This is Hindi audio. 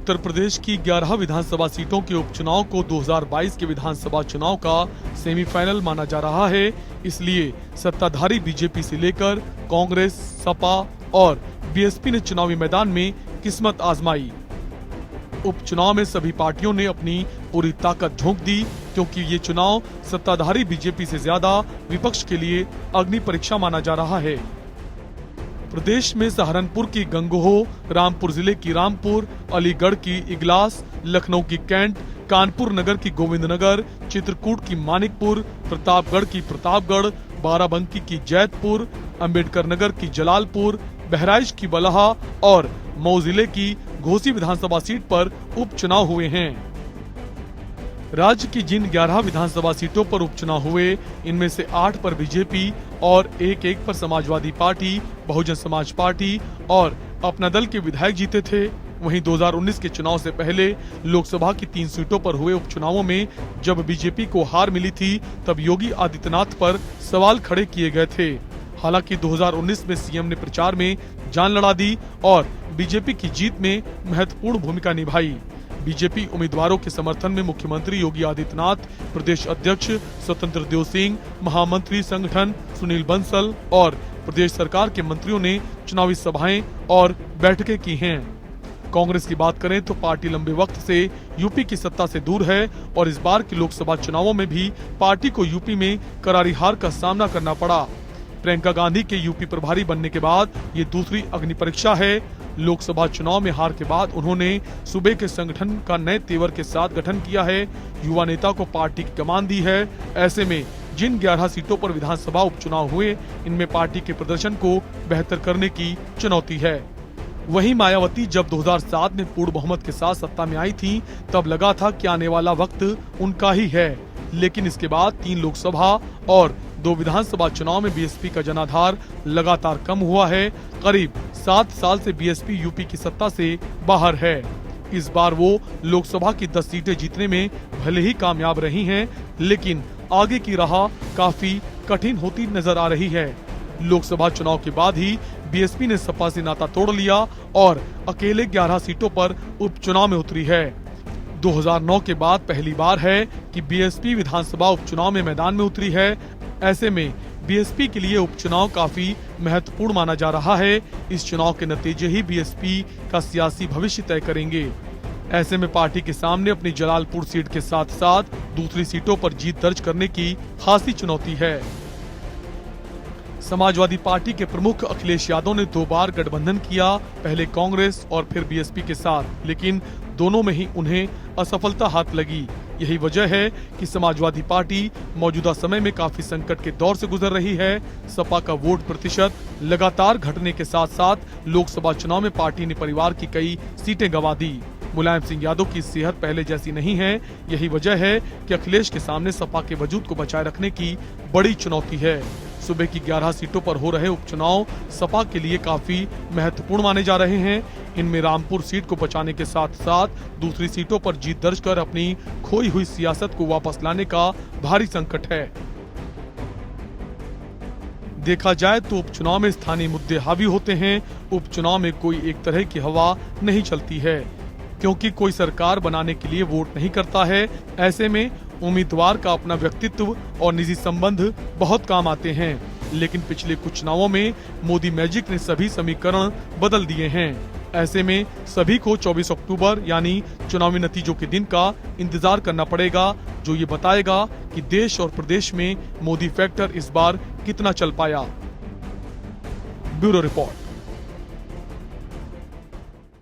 उत्तर प्रदेश की 11 विधानसभा सीटों के उपचुनाव को 2022 के विधानसभा चुनाव का सेमीफाइनल माना जा रहा है। इसलिए सत्ताधारी बीजेपी से लेकर कांग्रेस, सपा और बीएसपी ने चुनावी मैदान में किस्मत आजमाई। उपचुनाव में सभी पार्टियों ने अपनी पूरी ताकत झोंक दी, क्योंकि ये चुनाव सत्ताधारी बीजेपी से ज्यादा विपक्ष के लिए अग्नि परीक्षा माना जा रहा है। प्रदेश में सहारनपुर की गंगोह, रामपुर जिले की रामपुर, अलीगढ़ की इगलास, लखनऊ की कैंट, कानपुर नगर की गोविंदनगर, चित्रकूट की मानिकपुर, प्रतापगढ़ की प्रतापगढ़, बाराबंकी की जैतपुर, अंबेडकर नगर की जलालपुर, बहराइच की बलहा और मऊ जिले की घोसी विधानसभा सीट पर उपचुनाव हुए हैं। राज्य की जिन 11 विधानसभा सीटों पर उपचुनाव हुए, इनमें से 8 पर बीजेपी और एक पर समाजवादी पार्टी, बहुजन समाज पार्टी और अपना दल के विधायक जीते थे। वहीं 2019 के चुनाव से पहले लोकसभा की 3 सीटों पर हुए उपचुनावों में जब बीजेपी को हार मिली थी, तब योगी आदित्यनाथ पर सवाल खड़े किए गए थे। हालांकि 2019 में सीएम ने प्रचार में जान लड़ा दी और बीजेपी की जीत में महत्वपूर्ण भूमिका निभाई। बीजेपी उम्मीदवारों के समर्थन में मुख्यमंत्री योगी आदित्यनाथ, प्रदेश अध्यक्ष स्वतंत्र देव सिंह, महामंत्री संगठन सुनील बंसल और प्रदेश सरकार के मंत्रियों ने चुनावी सभाएं और बैठकें की हैं। कांग्रेस की बात करें तो पार्टी लंबे वक्त से यूपी की सत्ता से दूर है और इस बार के लोकसभा चुनावों में भी पार्टी को यूपी में करारी हार का सामना करना पड़ा। प्रियंका गांधी के यूपी प्रभारी बनने के बाद ये दूसरी अग्नि परीक्षा है। लोकसभा चुनाव में हार के बाद उन्होंने सूबे के संगठन का नए तेवर के साथ गठन किया है, युवा नेता को पार्टी की कमान दी है। ऐसे में जिन 11 सीटों पर विधानसभा उपचुनाव हुए, इनमें पार्टी के प्रदर्शन को बेहतर करने की चुनौती है। वहीं मायावती जब 2007 में पूर्ण बहुमत के साथ सत्ता में आई थी, तब लगा था कि आने वाला वक्त उनका ही है। लेकिन इसके बाद 3 लोकसभा और 2 विधानसभा चुनाव में बीएसपी का जनाधार लगातार कम हुआ है। करीब 7 साल से बीएसपी यूपी की सत्ता से बाहर है। इस बार वो लोकसभा की 10 सीटें जीतने में भले ही कामयाब रही हैं, लेकिन आगे की राह काफी कठिन होती नजर आ रही है। लोकसभा चुनाव के बाद ही बीएसपी ने सपा से नाता तोड़ लिया और अकेले 11 सीटों पर उपचुनाव में उतरी है। 2009 के बाद पहली बार है कि बीएसपी विधानसभा उपचुनाव में मैदान में उतरी है। ऐसे में बीएसपी के लिए उपचुनाव काफी महत्वपूर्ण माना जा रहा है। इस चुनाव के नतीजे ही बीएसपी का सियासी भविष्य तय करेंगे। ऐसे में पार्टी के सामने अपनी जलालपुर सीट के साथ साथ दूसरी सीटों पर जीत दर्ज करने की खासी चुनौती है। समाजवादी पार्टी के प्रमुख अखिलेश यादव ने 2 बार गठबंधन किया, पहले कांग्रेस और फिर बीएसपी के साथ, लेकिन दोनों में ही उन्हें असफलता हाथ लगी। यही वजह है कि समाजवादी पार्टी मौजूदा समय में काफी संकट के दौर से गुजर रही है। सपा का वोट प्रतिशत लगातार घटने के साथ साथ लोकसभा चुनाव में पार्टी ने परिवार की कई सीटें गंवा दी। मुलायम सिंह यादव की सेहत पहले जैसी नहीं है। यही वजह है कि अखिलेश के सामने सपा के वजूद को बचाए रखने की बड़ी चुनौती है। सूबे की 11 सीटों पर हो रहे उपचुनाव सपा के लिए काफी महत्वपूर्ण माने जा रहे हैं। इनमें रामपुर सीट को बचाने के साथ साथ दूसरी सीटों पर जीत दर्ज कर अपनी खोई हुई सियासत को वापस लाने का भारी संकट है। देखा जाए तो उपचुनाव में स्थानीय मुद्दे हावी होते हैं। उपचुनाव में कोई एक तरह की हवा नहीं चलती है, क्योंकि कोई सरकार बनाने के लिए वोट नहीं करता है। ऐसे में उम्मीदवार का अपना व्यक्तित्व और निजी संबंध बहुत काम आते हैं। लेकिन पिछले कुछ चुनावों में मोदी मैजिक ने सभी समीकरण बदल दिए हैं। ऐसे में सभी को 24 अक्टूबर यानी चुनावी नतीजों के दिन का इंतजार करना पड़ेगा, जो ये बताएगा कि देश और प्रदेश में मोदी फैक्टर इस बार कितना चल पाया। Bureau report.